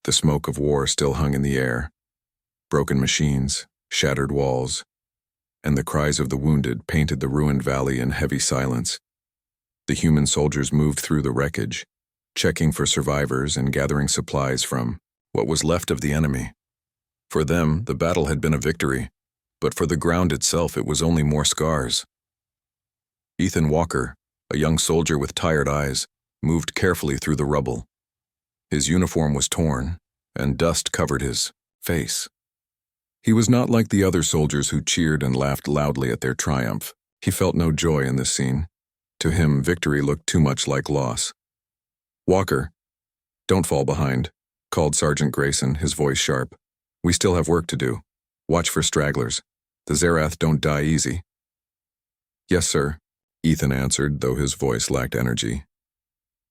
The smoke of war still hung in the air. Broken machines, shattered walls, and the cries of the wounded painted the ruined valley in heavy silence. The human soldiers moved through the wreckage, checking for survivors and gathering supplies from what was left of the enemy. For them, the battle had been a victory, but for the ground itself it was only more scars. Ethan Walker, a young soldier with tired eyes, moved carefully through the rubble. His uniform was torn, and dust covered his face. He was not like the other soldiers who cheered and laughed loudly at their triumph. He felt no joy in this scene. To him, victory looked too much like loss. "Walker, don't fall behind," called Sergeant Grayson, his voice sharp. "We still have work to do. Watch for stragglers. The Zerath don't die easy." "Yes, sir," Ethan answered, though his voice lacked energy.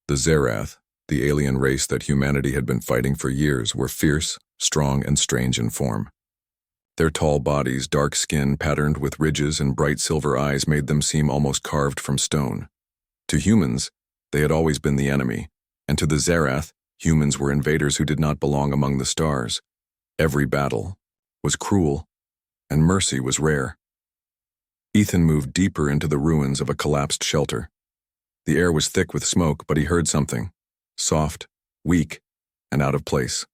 The Zerath, the alien race that humanity had been fighting for years, were fierce, strong, and strange in form. Their tall bodies, dark skin patterned with ridges, and bright silver eyes made them seem almost carved from stone. To humans, they had always been the enemy, and to the Zerath, humans were invaders who did not belong among the stars. Every battle was cruel, and mercy was rare. Ethan moved deeper into the ruins of a collapsed shelter. The air was thick with smoke, but he heard something, soft, weak, and out of place.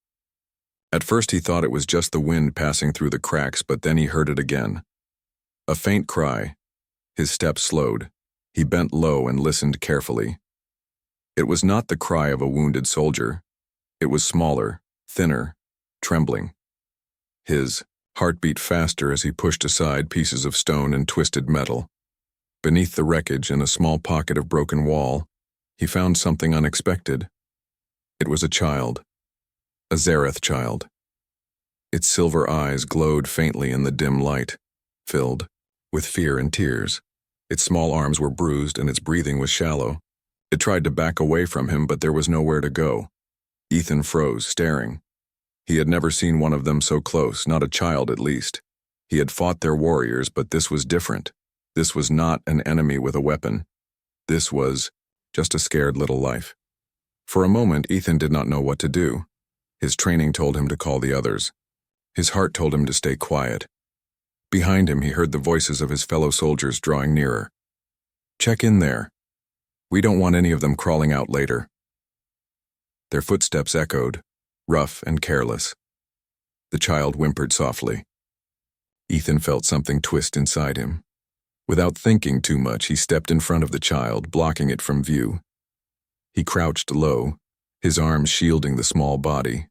At first he thought it was just the wind passing through the cracks, but then he heard it again. A faint cry. His steps slowed. He bent low and listened carefully. It was not the cry of a wounded soldier. It was smaller, thinner, trembling. His heart beat faster as he pushed aside pieces of stone and twisted metal. Beneath the wreckage, in a small pocket of broken wall, he found something unexpected. It was a child. A Zerath child. Its silver eyes glowed faintly in the dim light, filled with fear and tears. Its small arms were bruised and its breathing was shallow. It tried to back away from him, but there was nowhere to go. Ethan froze, staring. He had never seen one of them so close, not a child at least. He had fought their warriors, but this was different. This was not an enemy with a weapon. This was just a scared little life. For a moment, Ethan did not know what to do. His training told him to call the others. His heart told him to stay quiet. Behind him, he heard the voices of his fellow soldiers drawing nearer. "Check in there. We don't want any of them crawling out later." Their footsteps echoed, rough and careless. The child whimpered softly. Ethan felt something twist inside him. Without thinking too much, he stepped in front of the child, blocking it from view. He crouched low, his arms shielding the small body.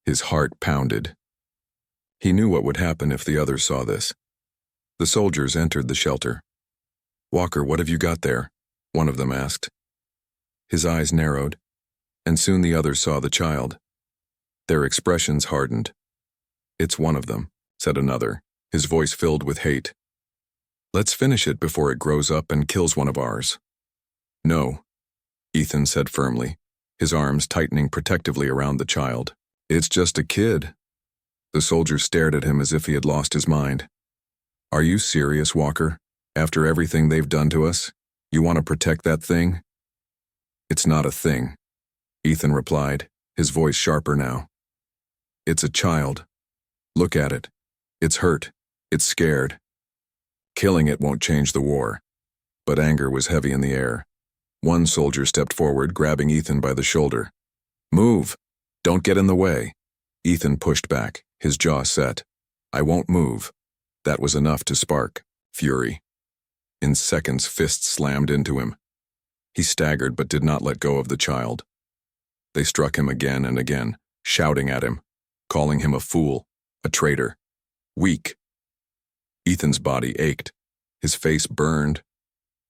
His heart pounded. He knew what would happen if the others saw this. The soldiers entered the shelter. "Walker, what have you got there?" one of them asked. His eyes narrowed, and soon the others saw the child. Their expressions hardened. "It's one of them," said another, his voice filled with hate. "Let's finish it before it grows up and kills one of ours." "No," Ethan said firmly, his arms tightening protectively around the child. "It's just a kid." The soldiers stared at him as if he had lost his mind. "Are you serious, Walker? After everything they've done to us, you want to protect that thing?" "It's not a thing," Ethan replied, his voice sharper now. "It's a child. Look at it. It's hurt. It's scared. Killing it won't change the war." But anger was heavy in the air. One soldier stepped forward, grabbing Ethan by the shoulder. "Move! Don't get in the way." Ethan pushed back, his jaw set. "I won't move." That was enough to spark fury. In seconds, fists slammed into him. He staggered but did not let go of the child. They struck him again and again, shouting at him, calling him a fool, a traitor, weak. Ethan's body ached, his face burned,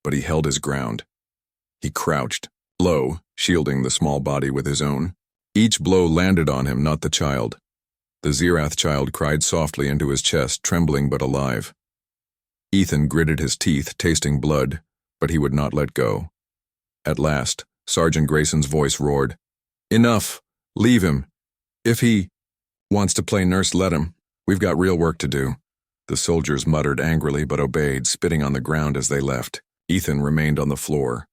but he held his ground. He crouched, low, shielding the small body with his own. Each blow landed on him, not the child. The Zerath child cried softly into his chest, trembling but alive. Ethan gritted his teeth, tasting blood, but he would not let go. At last, Sergeant Grayson's voice roared, "Enough! Leave him! If he wants to play nurse, let him. We've got real work to do." The soldiers muttered angrily but obeyed, spitting on the ground as they left. Ethan remained on the floor,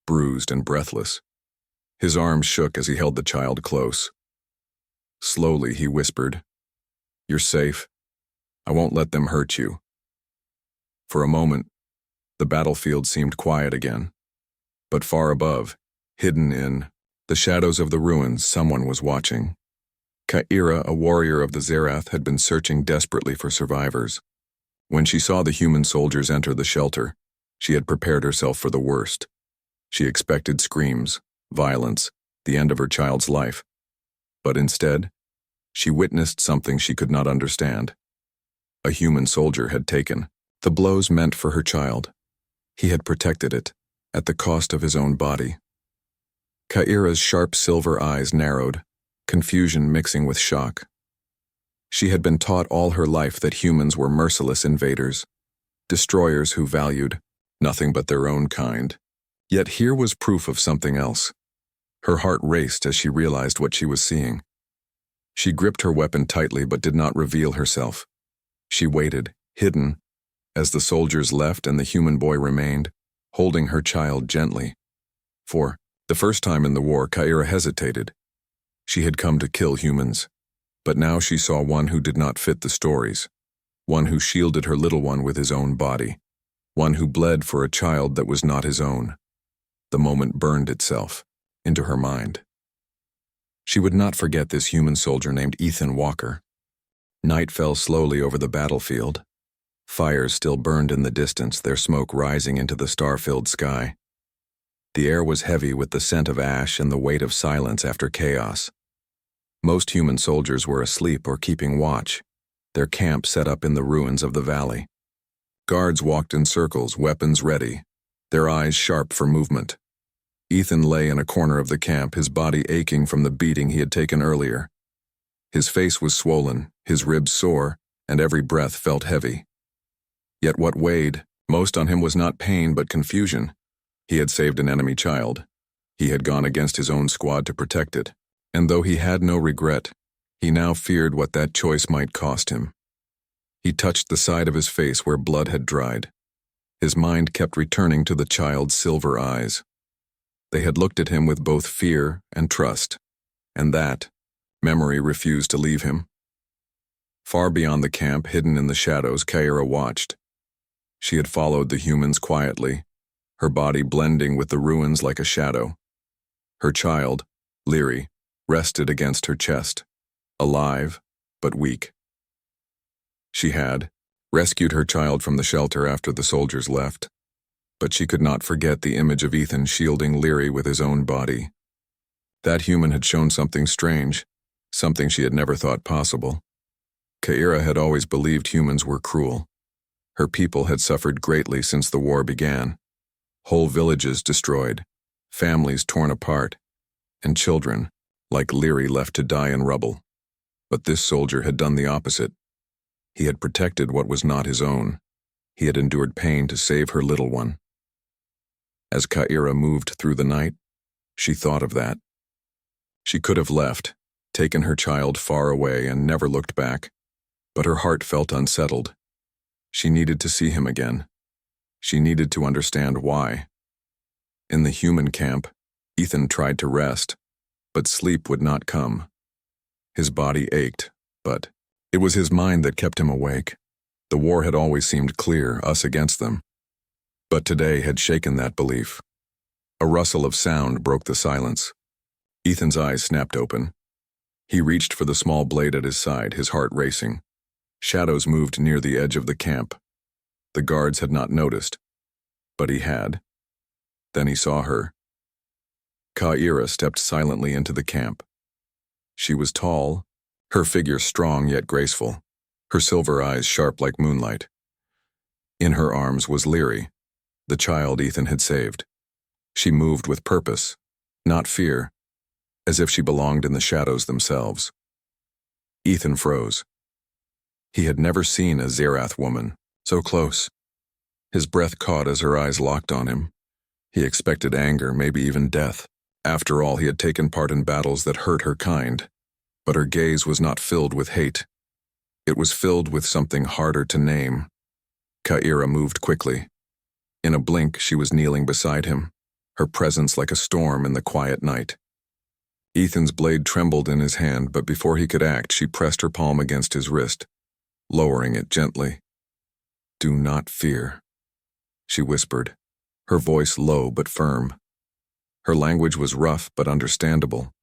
bruised and breathless. His arms shook as he held the child close. Slowly, he whispered, "You're safe. I won't let them hurt you." For a moment, the battlefield seemed quiet again. But far above, hidden in the shadows of the ruins, someone was watching. Ka'ira, a warrior of the Zerath, had been searching desperately for survivors. When she saw the human soldiers enter the shelter, she had prepared herself for the worst. She expected screams, violence, the end of her child's life. But instead, she witnessed something she could not understand. A human soldier had taken the blows meant for her child. He had protected it, at the cost of his own body. Ka'ira's sharp silver eyes narrowed, confusion mixing with shock. She had been taught all her life that humans were merciless invaders, destroyers who valued nothing but their own kind. Yet here was proof of something else. Her heart raced as she realized what she was seeing. She gripped her weapon tightly but did not reveal herself. She waited, hidden, as the soldiers left and the human boy remained, holding her child gently. For the first time in the war, Ka'ira hesitated. She had come to kill humans, but now she saw one who did not fit the stories, one who shielded her little one with his own body, one who bled for a child that was not his own. The moment burned itself into her mind. She would not forget this human soldier named Ethan Walker. Night fell slowly over the battlefield. Fires still burned in the distance, their smoke rising into the star-filled sky. The air was heavy with the scent of ash and the weight of silence after chaos. Most human soldiers were asleep or keeping watch, their camp set up in the ruins of the valley. Guards walked in circles, weapons ready, their eyes sharp for movement. Ethan lay in a corner of the camp, his body aching from the beating he had taken earlier. His face was swollen, his ribs sore, and every breath felt heavy. Yet what weighed most on him was not pain but confusion. He had saved an enemy child. He had gone against his own squad to protect it, and though he had no regret, he now feared what that choice might cost him. He touched the side of his face where blood had dried. His mind kept returning to the child's silver eyes. They had looked at him with both fear and trust, and that memory refused to leave him. Far beyond the camp, hidden in the shadows, Ka'ira watched. She had followed the humans quietly, her body blending with the ruins like a shadow. Her child, Lyri, rested against her chest, alive but weak. She had rescued her child from the shelter after the soldiers left, but she could not forget the image of Ethan shielding Lyri with his own body. That human had shown something strange, something she had never thought possible. Ka'ira had always believed humans were cruel. Her people had suffered greatly since the war began. Whole villages destroyed, families torn apart, and children, like Lyri, left to die in rubble. But this soldier had done the opposite. He had protected what was not his own. He had endured pain to save her little one. As Ka'ira moved through the night, she thought of that. She could have left, taken her child far away and never looked back, but her heart felt unsettled. She needed to see him again. She needed to understand why. In the human camp, Ethan tried to rest, but sleep would not come. His body ached, but it was his mind that kept him awake. The war had always seemed clear, us against them. But today had shaken that belief. A rustle of sound broke the silence. Ethan's eyes snapped open. He reached for the small blade at his side, his heart racing. Shadows moved near the edge of the camp. The guards had not noticed, but he had. Then he saw her. Ka'ira stepped silently into the camp. She was tall, her figure strong yet graceful, her silver eyes sharp like moonlight. In her arms was Lyri, the child Ethan had saved. She moved with purpose, not fear, as if she belonged in the shadows themselves. Ethan froze. He had never seen a Zerath woman so close. His breath caught as her eyes locked on him. He expected anger, maybe even death. After all, he had taken part in battles that hurt her kind. But her gaze was not filled with hate. It was filled with something harder to name. Ka'ira moved quickly. In a blink, she was kneeling beside him, her presence like a storm in the quiet night. Ethan's blade trembled in his hand, but before he could act, she pressed her palm against his wrist, lowering it gently. "Do not fear," she whispered, her voice low but firm. Her language was rough but understandable.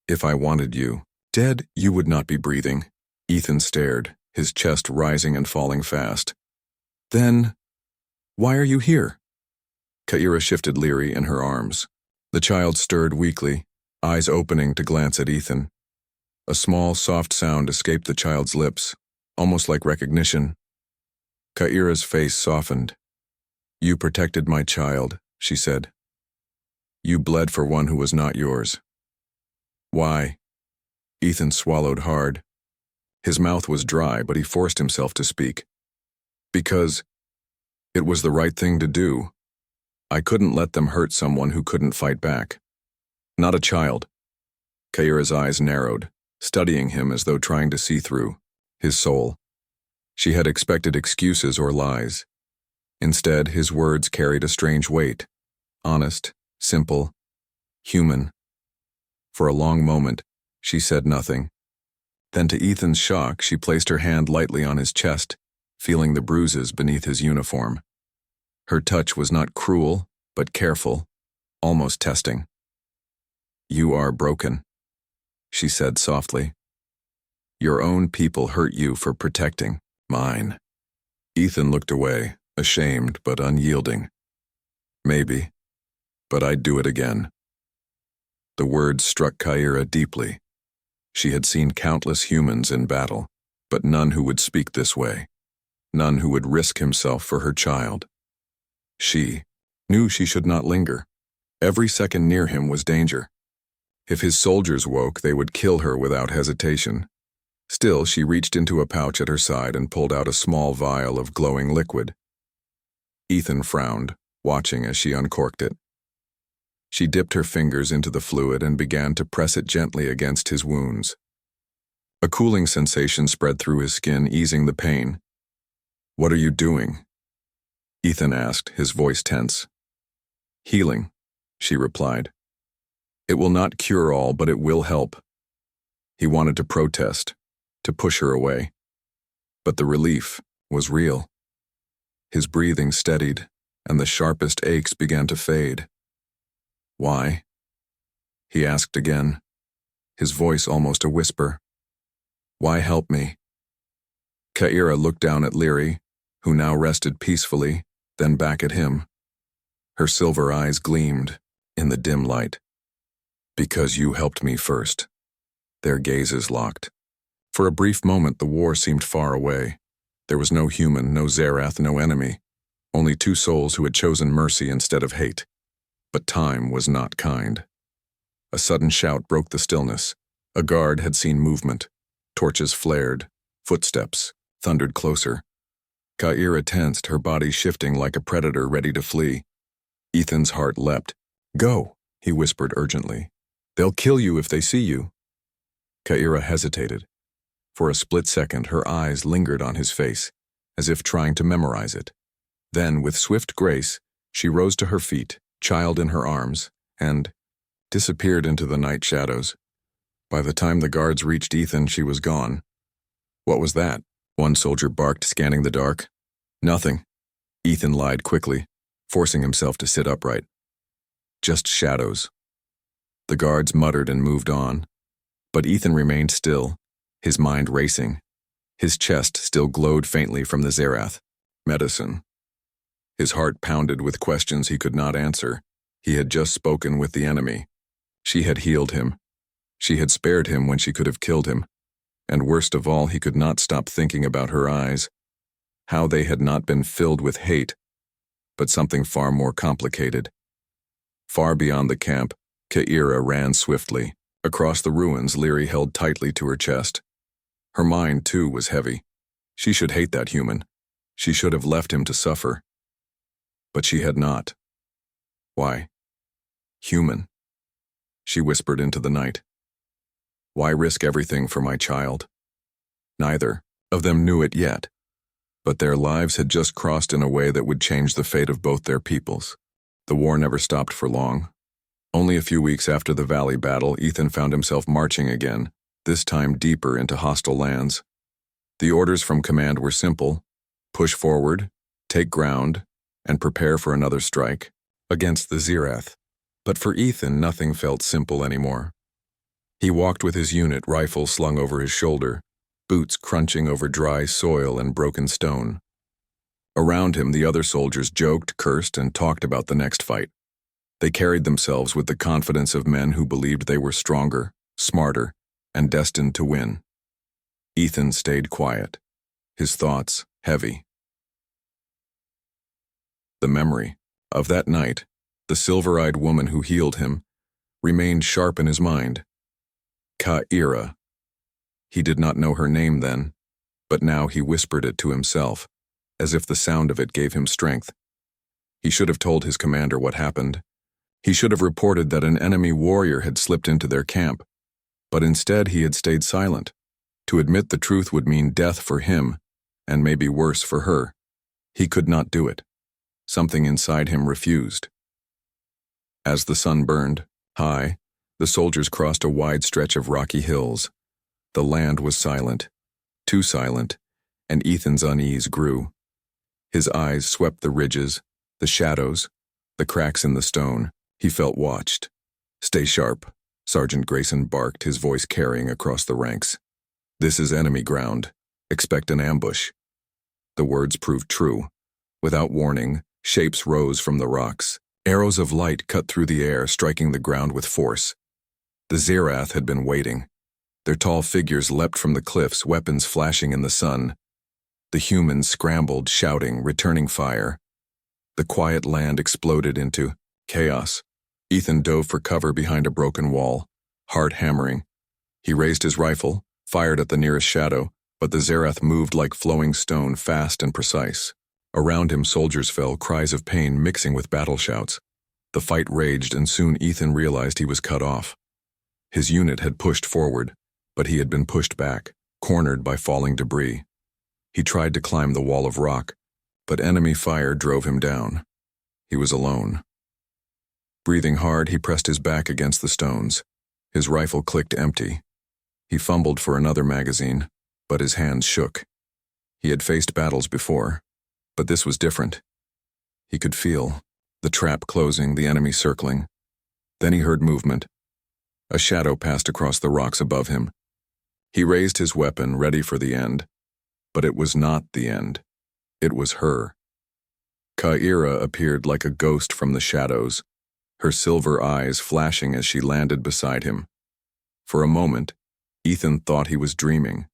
"If I wanted you dead, you would not be breathing." Ethan stared, his chest rising and falling fast. "Then, why are you here?" Ka'ira shifted Leary in her arms. The child stirred weakly, eyes opening to glance at Ethan. A small, soft sound escaped the child's lips, almost like recognition. Ka'ira's face softened. "You protected my child," she said. "You bled for one who was not yours." "Why?" Ethan swallowed hard. His mouth was dry, but he forced himself to speak. "Because it was the right thing to do. I couldn't let them hurt someone who couldn't fight back. Not a child." Ka'ira's eyes narrowed, studying him as though trying to see through his soul. She had expected excuses or lies. Instead, his words carried a strange weight. Honest, simple, human. For a long moment, she said nothing. Then, to Ethan's shock, she placed her hand lightly on his chest, feeling the bruises beneath his uniform. Her touch was not cruel, but careful, almost testing. "You are broken," she said softly. "Your own people hurt you for protecting mine." Ethan looked away, ashamed but unyielding. "Maybe, but I'd do it again." The words struck Ka'ira deeply. She had seen countless humans in battle, but none who would speak this way. None who would risk himself for her child. She knew she should not linger. Every second near him was danger. If his soldiers woke, they would kill her without hesitation. Still, she reached into a pouch at her side and pulled out a small vial of glowing liquid. Ethan frowned, watching as she uncorked it. She dipped her fingers into the fluid and began to press it gently against his wounds. A cooling sensation spread through his skin, easing the pain. "What are you doing?" Ethan asked, his voice tense. "Healing," she replied. "It will not cure all, but it will help." He wanted to protest, to push her away. But the relief was real. His breathing steadied, and the sharpest aches began to fade. "Why?" he asked again, his voice almost a whisper. "Why help me?" Ka'ira looked down at Leary, who now rested peacefully, then back at him. Her silver eyes gleamed in the dim light. "Because you helped me first." Their gazes locked. For a brief moment, the war seemed far away. There was no human, no Zerath, no enemy. Only two souls who had chosen mercy instead of hate. But time was not kind. A sudden shout broke the stillness. A guard had seen movement. Torches flared. Footsteps thundered closer. Ka'ira tensed, her body shifting like a predator ready to flee. Ethan's heart leapt. "Go," he whispered urgently. "They'll kill you if they see you." Ka'ira hesitated. For a split second, her eyes lingered on his face, as if trying to memorize it. Then, with swift grace, she rose to her feet, child in her arms, and disappeared into the night shadows. By the time the guards reached Ethan, she was gone. "What was that?" one soldier barked, scanning the dark. "Nothing," Ethan lied quickly, forcing himself to sit upright. "Just shadows." The guards muttered and moved on, but Ethan remained still, his mind racing. His chest still glowed faintly from the Zerath. Medicine. His heart pounded with questions he could not answer. He had just spoken with the enemy. She had healed him. She had spared him when she could have killed him. And worst of all, he could not stop thinking about her eyes. How they had not been filled with hate, but something far more complicated. Far beyond the camp, Ka'ira ran swiftly. Across the ruins, Leary held tightly to her chest. Her mind, too, was heavy. She should hate that human. She should have left him to suffer. But she had not. Why? Human. She whispered into the night. Why risk everything for my child? Neither of them knew it yet, but their lives had just crossed in a way that would change the fate of both their peoples. The war never stopped for long. Only a few weeks after the Valley battle, Ethan found himself marching again, this time deeper into hostile lands. The orders from command were simple: push forward, take ground, and prepare for another strike against the Zirath. But for Ethan, nothing felt simple anymore. He walked with his unit, rifle slung over his shoulder, boots crunching over dry soil and broken stone. Around him, the other soldiers joked, cursed, and talked about the next fight. They carried themselves with the confidence of men who believed they were stronger, smarter, and destined to win. Ethan stayed quiet, his thoughts heavy. The memory of that night, the silver-eyed woman who healed him, remained sharp in his mind. Ka'ira. He did not know her name then, but now he whispered it to himself, as if the sound of it gave him strength. He should have told his commander what happened. He should have reported that an enemy warrior had slipped into their camp, but instead he had stayed silent. To admit the truth would mean death for him, and maybe worse for her. He could not do it. Something inside him refused. As the sun burned high, the soldiers crossed a wide stretch of rocky hills. The land was silent, too silent, and Ethan's unease grew. His eyes swept the ridges, the shadows, the cracks in the stone. He felt watched. "Stay sharp," Sergeant Grayson barked, his voice carrying across the ranks. "This is enemy ground. Expect an ambush." The words proved true. Without warning, shapes rose from the rocks. Arrows of light cut through the air, striking the ground with force. The Zirath had been waiting. Their tall figures leapt from the cliffs, weapons flashing in the sun. The humans scrambled, shouting, returning fire. The quiet land exploded into chaos. Ethan dove for cover behind a broken wall, heart hammering. He raised his rifle, fired at the nearest shadow, but the Zirath moved like flowing stone, fast and precise. Around him, soldiers fell, cries of pain mixing with battle shouts. The fight raged, and soon Ethan realized he was cut off. His unit had pushed forward, but he had been pushed back, cornered by falling debris. He tried to climb the wall of rock, but enemy fire drove him down. He was alone. Breathing hard, he pressed his back against the stones. His rifle clicked empty. He fumbled for another magazine, but his hands shook. He had faced battles before, but this was different. He could feel the trap closing, the enemy circling. Then he heard movement. A shadow passed across the rocks above him. He raised his weapon, ready for the end. But it was not the end. It was her. Ka'ira appeared like a ghost from the shadows, her silver eyes flashing as she landed beside him. For a moment, Ethan thought he was dreaming.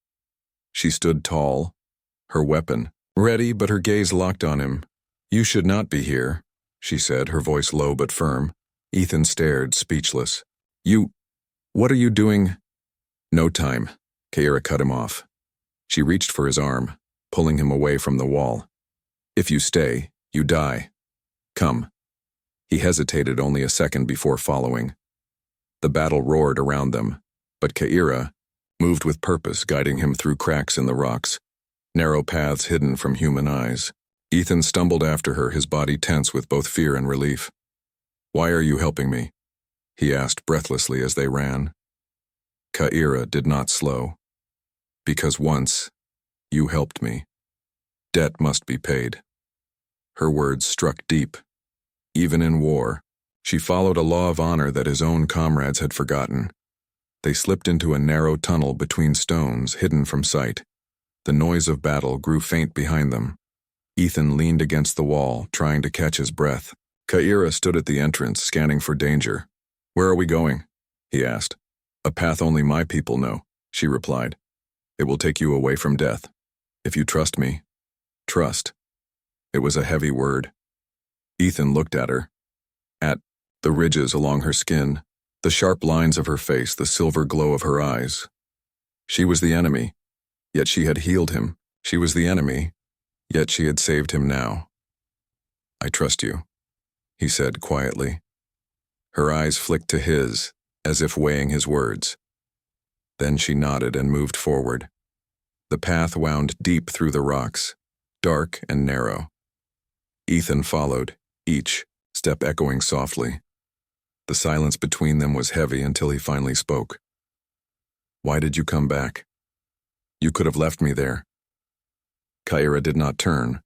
She stood tall, her weapon ready, but her gaze locked on him. "You should not be here," she said, her voice low but firm. Ethan stared, speechless. What are you doing?" "No time," Ka'ira cut him off. She reached for his arm, pulling him away from the wall. "If you stay, you die. Come." He hesitated only a second before following. The battle roared around them, but Ka'ira moved with purpose, guiding him through cracks in the rocks, narrow paths hidden from human eyes. Ethan stumbled after her, his body tense with both fear and relief. "Why are you helping me?" he asked breathlessly as they ran. Ka'ira did not slow. "Because once, you helped me. Debt must be paid." Her words struck deep. Even in war, she followed a law of honor that his own comrades had forgotten. They slipped into a narrow tunnel between stones, hidden from sight. The noise of battle grew faint behind them. Ethan leaned against the wall, trying to catch his breath. Ka'ira stood at the entrance, scanning for danger. "Where are we going?" he asked. "A path only my people know," she replied. "It will take you away from death. If you trust me." Trust. It was a heavy word. Ethan looked at her. At the ridges along her skin, the sharp lines of her face, the silver glow of her eyes. She was the enemy, yet she had healed him. She was the enemy, yet she had saved him now. "I trust you," he said quietly. Her eyes flicked to his, as if weighing his words. Then she nodded and moved forward. The path wound deep through the rocks, dark and narrow. Ethan followed, each step echoing softly. The silence between them was heavy until he finally spoke. "Why did you come back? You could have left me there." Kyra did not turn,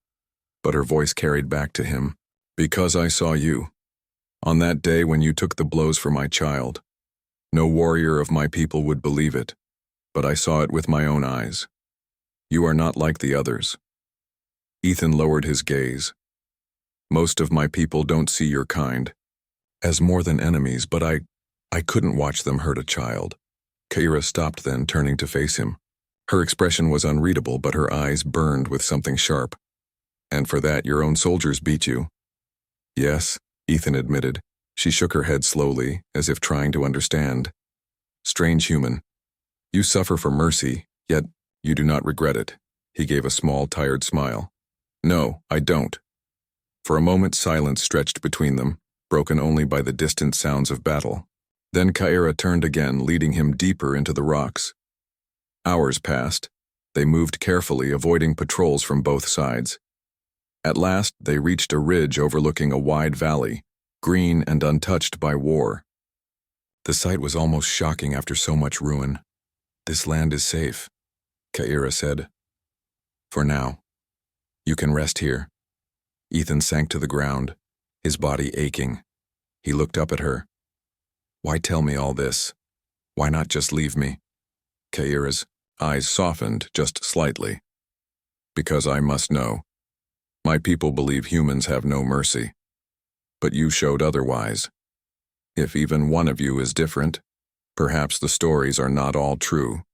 but her voice carried back to him. "Because I saw you. On that day when you took the blows for my child. No warrior of my people would believe it, but I saw it with my own eyes. You are not like the others." Ethan lowered his gaze. "Most of my people don't see your kind as more than enemies, but I couldn't watch them hurt a child." Kyra stopped then, turning to face him. Her expression was unreadable, but her eyes burned with something sharp. "And for that your own soldiers beat you?" "Yes," Ethan admitted. She shook her head slowly, as if trying to understand. "Strange human. You suffer for mercy, yet you do not regret it." He gave a small, tired smile. "No, I don't." For a moment silence stretched between them, broken only by the distant sounds of battle. Then Kyra turned again, leading him deeper into the rocks. Hours passed. They moved carefully, avoiding patrols from both sides. At last, they reached a ridge overlooking a wide valley, green and untouched by war. The sight was almost shocking after so much ruin. "This land is safe," Kyra said. "For now. You can rest here." Ethan sank to the ground, his body aching. He looked up at her. "Why tell me all this? Why not just leave me?" Kyra's eyes softened just slightly. "Because I must know. My people believe humans have no mercy. But you showed otherwise. If even one of you is different, perhaps the stories are not all true."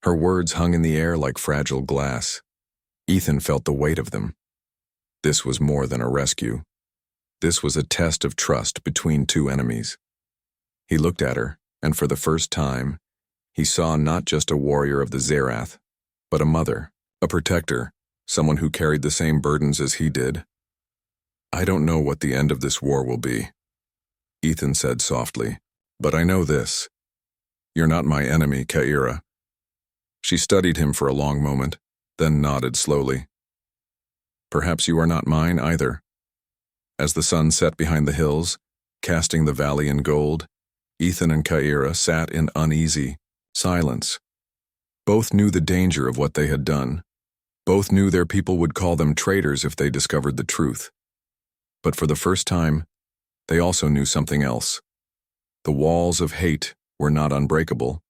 Her words hung in the air like fragile glass. Ethan felt the weight of them. This was more than a rescue. This was a test of trust between two enemies. He looked at her, and for the first time, he saw not just a warrior of the Zerath, but a mother, a protector, someone who carried the same burdens as he did. "I don't know what the end of this war will be," Ethan said softly, "but I know this. You're not my enemy, Kyra." She studied him for a long moment, then nodded slowly. "Perhaps you are not mine either." As the sun set behind the hills, casting the valley in gold, Ethan and Kyra sat in uneasy silence. Both knew the danger of what they had done. Both knew their people would call them traitors if they discovered the truth. But for the first time, they also knew something else. The walls of hate were not unbreakable,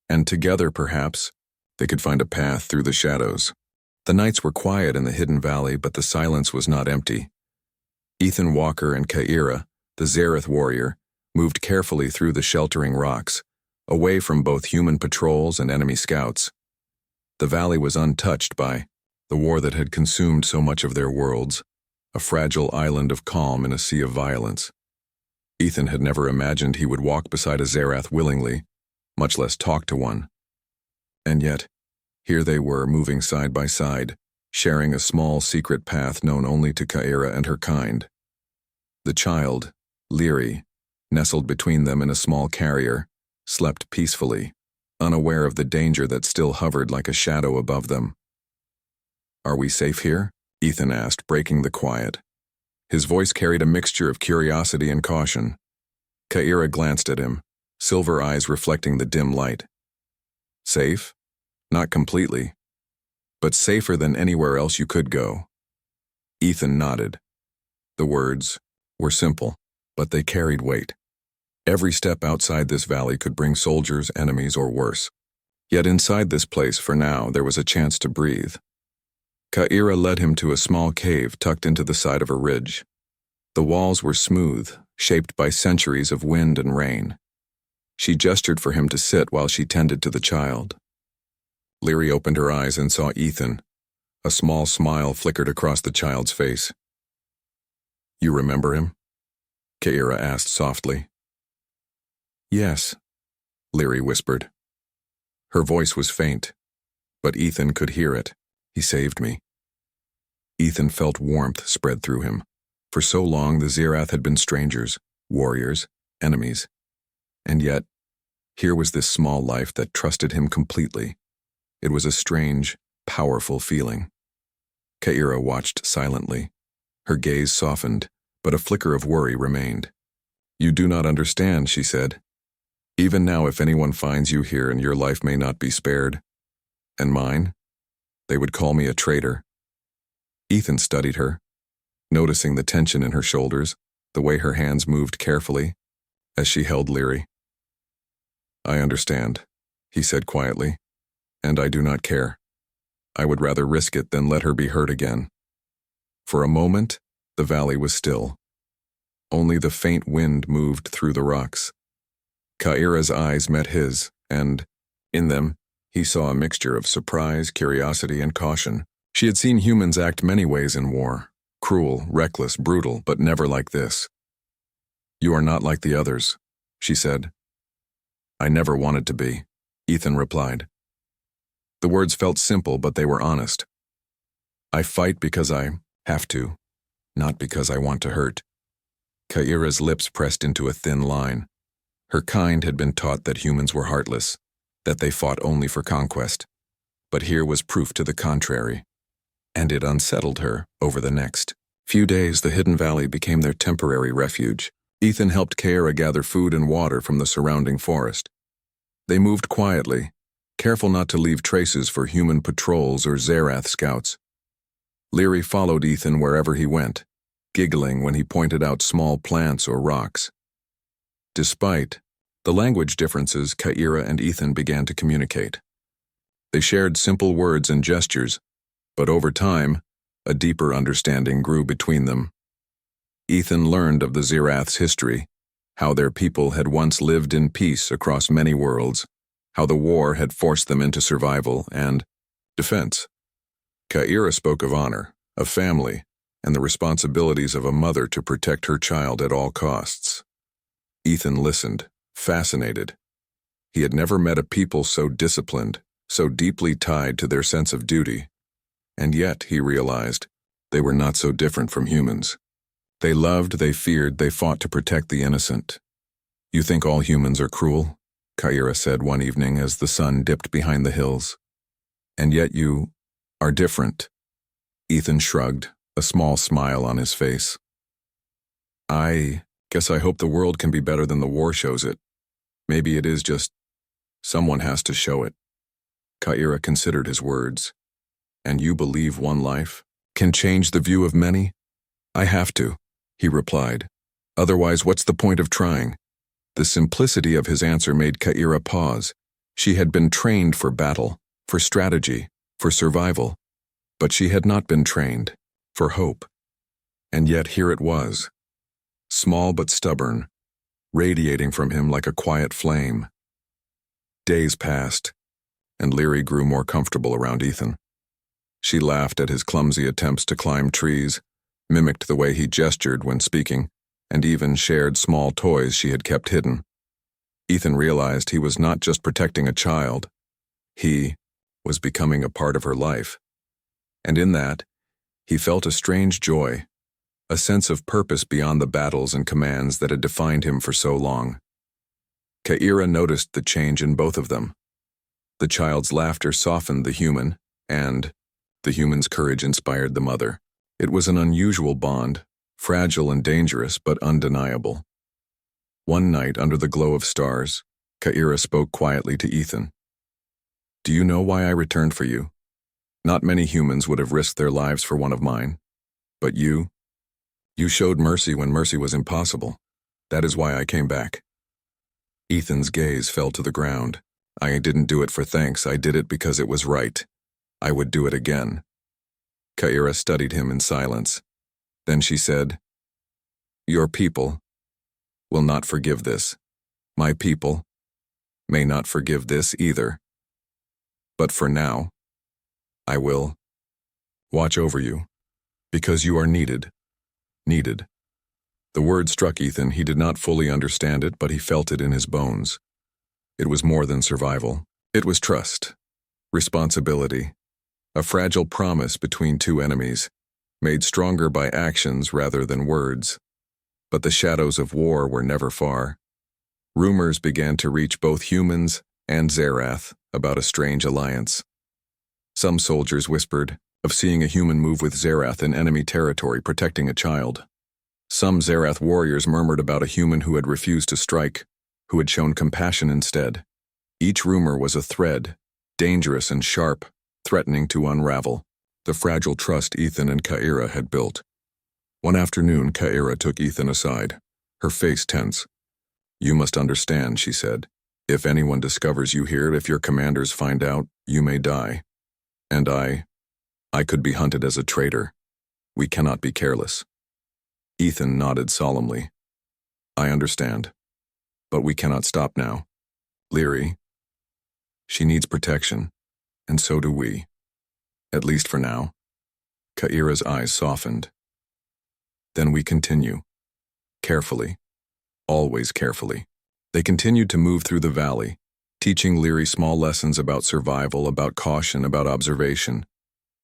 and together, perhaps, they could find a path through the shadows. The nights were quiet in the hidden valley, but the silence was not empty. Ethan Walker and Kyra, the Zerath warrior, moved carefully through the sheltering rocks, away from both human patrols and enemy scouts. The valley was untouched by the war that had consumed so much of their worlds, a fragile island of calm in a sea of violence. Ethan had never imagined he would walk beside a Zerath willingly, much less talk to one. And yet, here they were, moving side by side, sharing a small secret path known only to Kyra and her kind. The child, Leary, nestled between them in a small carrier, slept peacefully, unaware of the danger that still hovered like a shadow above them. "Are we safe here?" Ethan asked, breaking the quiet. His voice carried a mixture of curiosity and caution. Kyra glanced at him, silver eyes reflecting the dim light. "Safe? Not completely, but safer than anywhere else you could go." Ethan nodded. The words were simple, but they carried weight. Every step outside this valley could bring soldiers, enemies, or worse. Yet inside this place, for now, there was a chance to breathe. Kyra led him to a small cave tucked into the side of a ridge. The walls were smooth, shaped by centuries of wind and rain. She gestured for him to sit while she tended to the child. Leary opened her eyes and saw Ethan. A small smile flickered across the child's face. "You remember him?" Kyra asked softly. "Yes," Leary whispered. Her voice was faint, but Ethan could hear it. "He saved me." Ethan felt warmth spread through him. For so long, the Zerath had been strangers, warriors, enemies. And yet, here was this small life that trusted him completely. It was a strange, powerful feeling. Kyra watched silently. Her gaze softened, but a flicker of worry remained. You do not understand, she said. Even now, if anyone finds you here and your life may not be spared, and mine, they would call me a traitor. Ethan studied her, noticing the tension in her shoulders, the way her hands moved carefully as she held Leary. I understand, he said quietly, and I do not care. I would rather risk it than let her be hurt again. For a moment, the valley was still. Only the faint wind moved through the rocks. Kaira's eyes met his, and, in them, he saw a mixture of surprise, curiosity, and caution. She had seen humans act many ways in war, cruel, reckless, brutal, but never like this. You are not like the others, she said. I never wanted to be, Ethan replied. The words felt simple, but they were honest. I fight because I have to, not because I want to hurt. Kaira's lips pressed into a thin line. Her kind had been taught that humans were heartless, that they fought only for conquest. But here was proof to the contrary, and it unsettled her over the next few days. The hidden valley became their temporary refuge. Ethan helped Kaira gather food and water from the surrounding forest. They moved quietly, careful not to leave traces for human patrols or Zerath scouts. Leary followed Ethan wherever he went, giggling when he pointed out small plants or rocks. Despite the language differences, Kaira and Ethan began to communicate. They shared simple words and gestures, but over time, a deeper understanding grew between them. Ethan learned of the Zerath's history, how their people had once lived in peace across many worlds, how the war had forced them into survival and defense. Kaira spoke of honor, of family, and the responsibilities of a mother to protect her child at all costs. Ethan listened, fascinated. He had never met a people so disciplined, so deeply tied to their sense of duty. And yet, he realized, they were not so different from humans. They loved, they feared, they fought to protect the innocent. You think all humans are cruel? Kaira said one evening as the sun dipped behind the hills. And yet you are different. Ethan shrugged, a small smile on his face. I guess I hope the world can be better than the war shows it. Maybe it is just someone has to show it. Kaira considered his words. And you believe one life can change the view of many? I have to, he replied. Otherwise, what's the point of trying? The simplicity of his answer made Kaira pause. She had been trained for battle, for strategy, for survival, but she had not been trained for hope. And yet here it was, small but stubborn, radiating from him like a quiet flame. Days passed, and Leary grew more comfortable around Ethan. She laughed at his clumsy attempts to climb trees, mimicked the way he gestured when speaking, and even shared small toys she had kept hidden. Ethan realized he was not just protecting a child. He was becoming a part of her life. And in that, he felt a strange joy, a sense of purpose beyond the battles and commands that had defined him for so long. Kaira noticed the change in both of them. The child's laughter softened the human, and the human's courage inspired the mother. It was an unusual bond, fragile and dangerous, but undeniable. One night, under the glow of stars, Kaira spoke quietly to Ethan. Do you know why I returned for you? Not many humans would have risked their lives for one of mine. But you showed mercy when mercy was impossible. That is why I came back. Ethan's gaze fell to the ground. I didn't do it for thanks, I did it because it was right. I would do it again. Kaira studied him in silence. Then she said, Your people will not forgive this. My people may not forgive this either. But for now, I will watch over you, because you are needed. Needed. The word struck Ethan. He did not fully understand it, but he felt it in his bones. It was more than survival. It was trust, responsibility, a fragile promise between two enemies, made stronger by actions rather than words. But the shadows of war were never far. Rumors began to reach both humans and Zerath about a strange alliance. Some soldiers whispered of seeing a human move with Zerath in enemy territory protecting a child. Some Zerath warriors murmured about a human who had refused to strike, who had shown compassion instead. Each rumor was a thread, dangerous and sharp, threatening to unravel the fragile trust Ethan and Kaira had built. One afternoon, Kaira took Ethan aside, her face tense. "You must understand," she said. "If anyone discovers you here, if your commanders find out, you may die. And I could be hunted as a traitor. We cannot be careless." Ethan nodded solemnly. "I understand. But we cannot stop now. Lyri, she needs protection, and so do we. At least for now." Kaira's eyes softened. "Then we continue. Carefully. Always carefully." They continued to move through the valley, teaching Lyri small lessons about survival, about caution, about observation.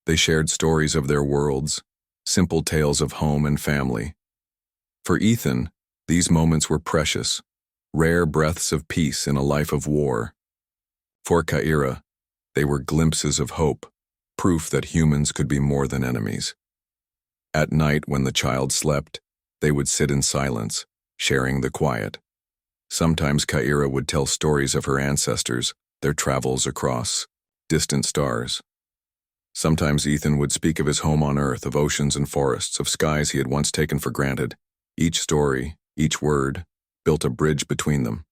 They shared stories of their worlds, simple tales of home and family. For Ethan, these moments were precious, rare breaths of peace in a life of war. For Kaira, they were glimpses of hope, proof that humans could be more than enemies. At night, when the child slept, they would sit in silence, sharing the quiet. Sometimes Kaira would tell stories of her ancestors, their travels across distant stars. Sometimes Ethan would speak of his home on Earth, of oceans and forests, of skies he had once taken for granted. Each story, each word, built a bridge between them.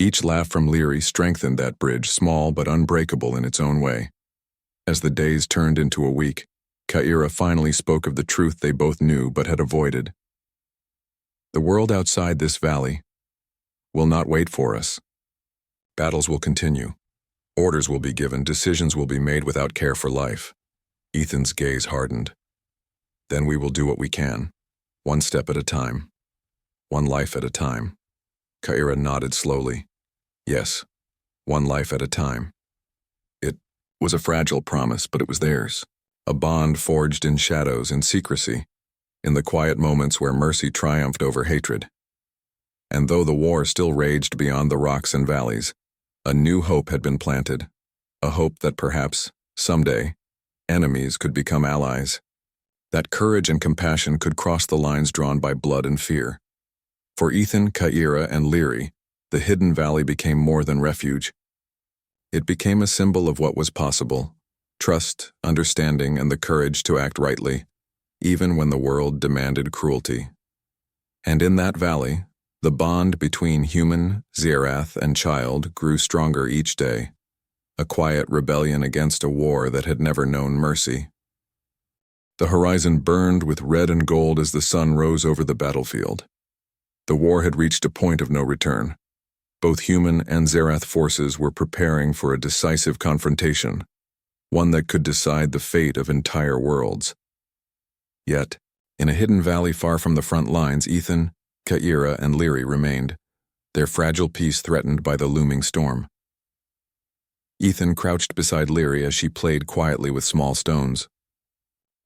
Each laugh from Lyri strengthened that bridge, small but unbreakable in its own way. As the days turned into a week, Kaira finally spoke of the truth they both knew but had avoided. The world outside this valley will not wait for us. Battles will continue. Orders will be given, decisions will be made without care for life. Ethan's gaze hardened. Then we will do what we can, one step at a time, one life at a time. Kaira nodded slowly. Yes, one life at a time. It was a fragile promise, but it was theirs. A bond forged in shadows and secrecy, in the quiet moments where mercy triumphed over hatred. And though the war still raged beyond the rocks and valleys, a new hope had been planted, a hope that perhaps, someday, enemies could become allies, that courage and compassion could cross the lines drawn by blood and fear. For Ethan, Kaira, and Lyri, the hidden valley became more than refuge. It became a symbol of what was possible: trust, understanding, and the courage to act rightly, even when the world demanded cruelty. And in that valley, the bond between human, Zerath, and child grew stronger each day, a quiet rebellion against a war that had never known mercy. The horizon burned with red and gold as the sun rose over the battlefield. The war had reached a point of no return. Both human and Zerath forces were preparing for a decisive confrontation, one that could decide the fate of entire worlds. Yet, in a hidden valley far from the front lines, Ethan, Kaira, and Lyri remained, their fragile peace threatened by the looming storm. Ethan crouched beside Lyri as she played quietly with small stones.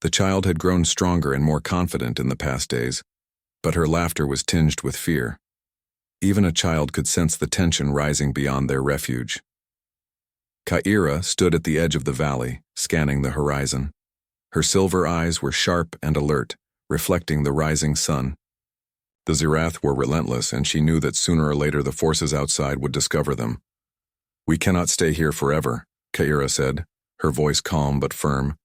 The child had grown stronger and more confident in the past days, but her laughter was tinged with fear. Even a child could sense the tension rising beyond their refuge. Kaira stood at the edge of the valley, scanning the horizon. Her silver eyes were sharp and alert, reflecting the rising sun. The Zerath were relentless, and she knew that sooner or later the forces outside would discover them. "We cannot stay here forever," Kaira said, her voice calm but firm.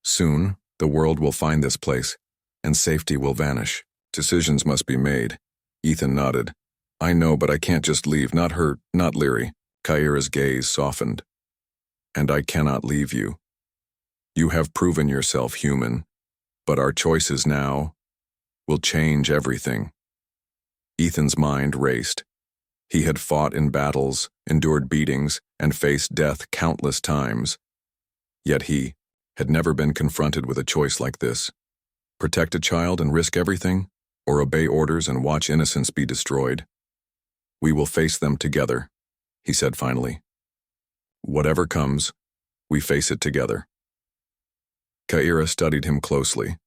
"Soon, the world will find this place, and safety will vanish. Decisions must be made." Ethan nodded. "I know, but I can't just leave. Not her, not Lyri." Kaira's gaze softened. "And I cannot leave you. You have proven yourself human, but our choices now will change everything." Ethan's mind raced. He had fought in battles, endured beatings, and faced death countless times. Yet he had never been confronted with a choice like this. Protect a child and risk everything, or obey orders and watch innocence be destroyed? "We will face them together," he said finally. "Whatever comes, we face it together." Kaira studied him closely.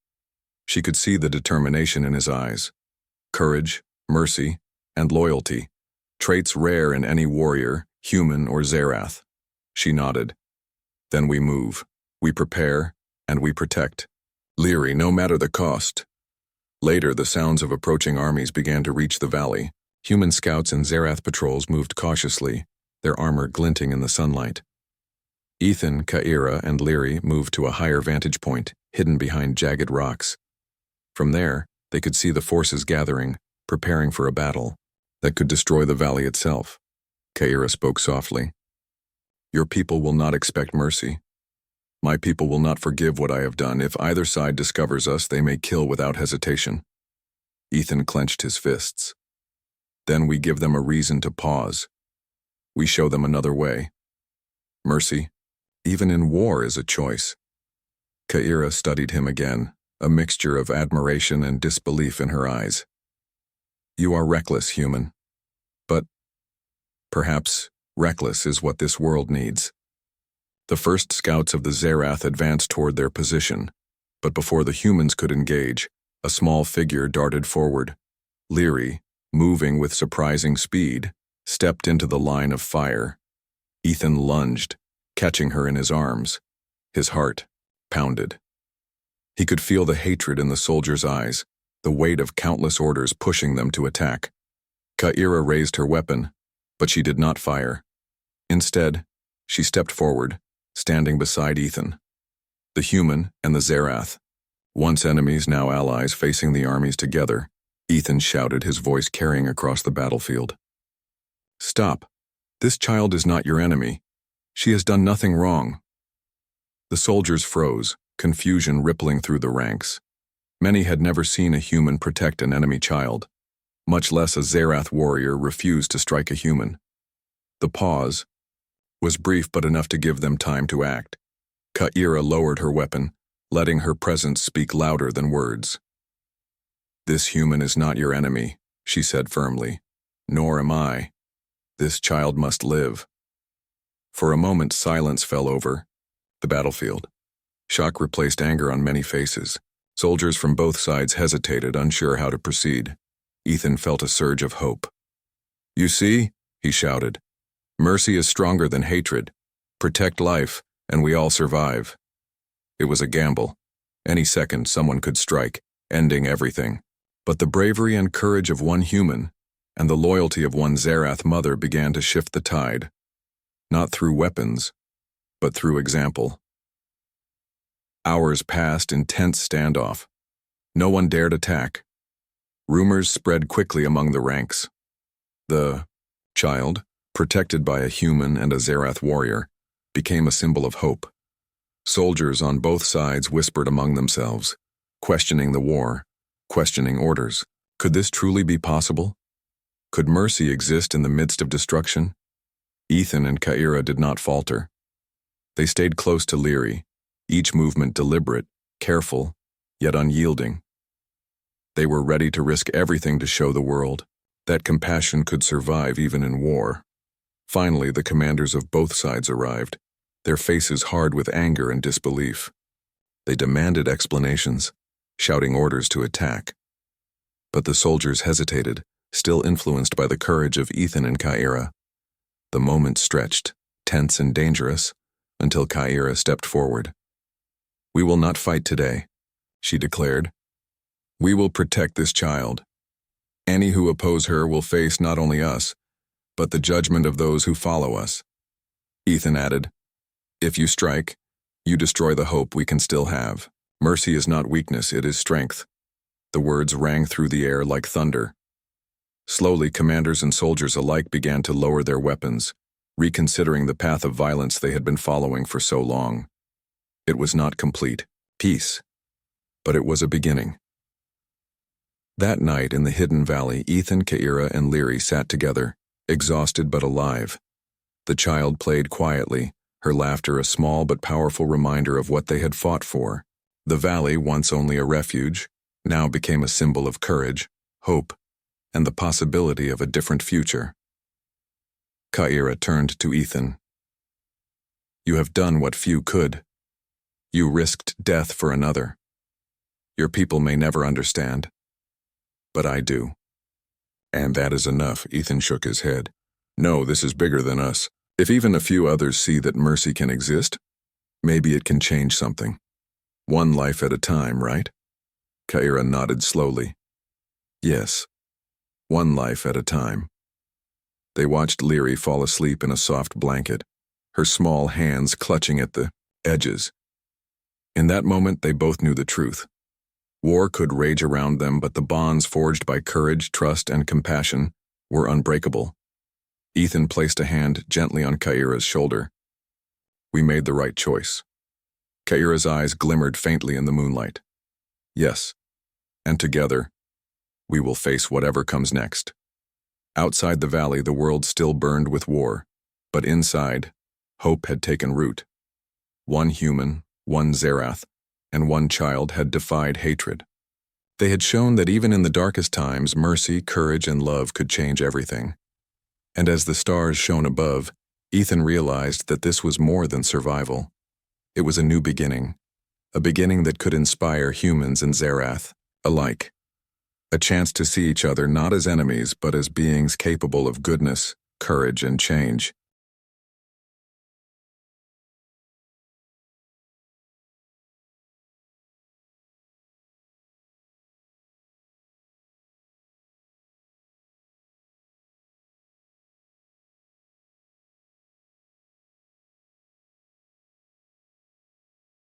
She could see the determination in his eyes. Courage, mercy, and loyalty, traits rare in any warrior, human or Zerath. She nodded. "Then we move. We prepare, and we protect. Lyri, no matter the cost." Later, the sounds of approaching armies began to reach the valley. Human scouts and Zerath patrols moved cautiously, their armor glinting in the sunlight. Ethan, Ka'ira, and Leary moved to a higher vantage point, hidden behind jagged rocks. From there, they could see the forces gathering, preparing for a battle that could destroy the valley itself. Ka'ira spoke softly. "Your people will not expect mercy. My people will not forgive what I have done. If either side discovers us, they may kill without hesitation." Ethan clenched his fists. "Then we give them a reason to pause. We show them another way. Mercy, even in war, is a choice." Ka'ira studied him again, a mixture of admiration and disbelief in her eyes. "You are reckless, human. But perhaps reckless is what this world needs." The first scouts of the Zerath advanced toward their position, but before the humans could engage, a small figure darted forward. Leary, moving with surprising speed, stepped into the line of fire. Ethan lunged, catching her in his arms. His heart pounded. He could feel the hatred in the soldiers' eyes, the weight of countless orders pushing them to attack. Ka'ira raised her weapon, but she did not fire. Instead, she stepped forward, standing beside Ethan. The human and the Zerath, once enemies, now allies, facing the armies together. Ethan shouted, his voice carrying across the battlefield. "Stop. This child is not your enemy. She has done nothing wrong." The soldiers froze, confusion rippling through the ranks. Many had never seen a human protect an enemy child, much less a Zerath warrior refuse to strike a human. The pause was brief but enough to give them time to act. Ka'ira lowered her weapon, letting her presence speak louder than words. "This human is not your enemy," she said firmly. "Nor am I. This child must live." For a moment, silence fell over the battlefield. Shock replaced anger on many faces. Soldiers from both sides hesitated, unsure how to proceed. Ethan felt a surge of hope. "You see," he shouted, "mercy is stronger than hatred. Protect life, and we all survive." It was a gamble. Any second, someone could strike, ending everything. But the bravery and courage of one human, and the loyalty of one Zerath mother began to shift the tide. Not through weapons, but through example. Hours passed in tense standoff. No one dared attack. Rumors spread quickly among the ranks. The child, protected by a human and a Zerath warrior, became a symbol of hope. Soldiers on both sides whispered among themselves, questioning the war, questioning orders. Could this truly be possible? Could mercy exist in the midst of destruction? Ethan and Ka'ira did not falter. They stayed close to Leary, each movement deliberate, careful, yet unyielding. They were ready to risk everything to show the world that compassion could survive even in war. Finally, the commanders of both sides arrived, their faces hard with anger and disbelief. They demanded explanations, shouting orders to attack. But the soldiers hesitated, still influenced by the courage of Ethan and Ka'ira. The moment stretched, tense and dangerous, until Ka'ira stepped forward. "We will not fight today," she declared. "We will protect this child. Any who oppose her will face not only us, but the judgment of those who follow us." Ethan added, "If you strike, you destroy the hope we can still have. Mercy is not weakness, it is strength." The words rang through the air like thunder. Slowly, commanders and soldiers alike began to lower their weapons, reconsidering the path of violence they had been following for so long. It was not complete peace, but it was a beginning. That night in the hidden valley, Ethan, Ka'ira, and Leary sat together, exhausted but alive. The child played quietly, her laughter a small but powerful reminder of what they had fought for. The valley, once only a refuge, now became a symbol of courage, hope, and the possibility of a different future. Ka'ira turned to Ethan. "You have done what few could. You risked death for another. Your people may never understand, but I do." "And that is enough," Ethan shook his head. "No, this is bigger than us. If even a few others see that mercy can exist, maybe it can change something. One life at a time, right?" Kyra nodded slowly. Yes, one life at a time. They watched Leary fall asleep in a soft blanket, her small hands clutching at the edges. In that moment, they both knew the truth. War could rage around them, but the bonds forged by courage, trust, and compassion were unbreakable. Ethan placed a hand gently on Kyra's shoulder. We made the right choice. Kyra's eyes glimmered faintly in the moonlight. Yes, and together, we will face whatever comes next. Outside the valley, the world still burned with war, but inside, hope had taken root. One human, one Zerath, and one child had defied hatred. They had shown that even in the darkest times, mercy, courage, and love could change everything. And as the stars shone above, Ethan realized that this was more than survival. It was a new beginning, a beginning that could inspire humans and Zerath alike. A chance to see each other not as enemies, but as beings capable of goodness, courage, and change.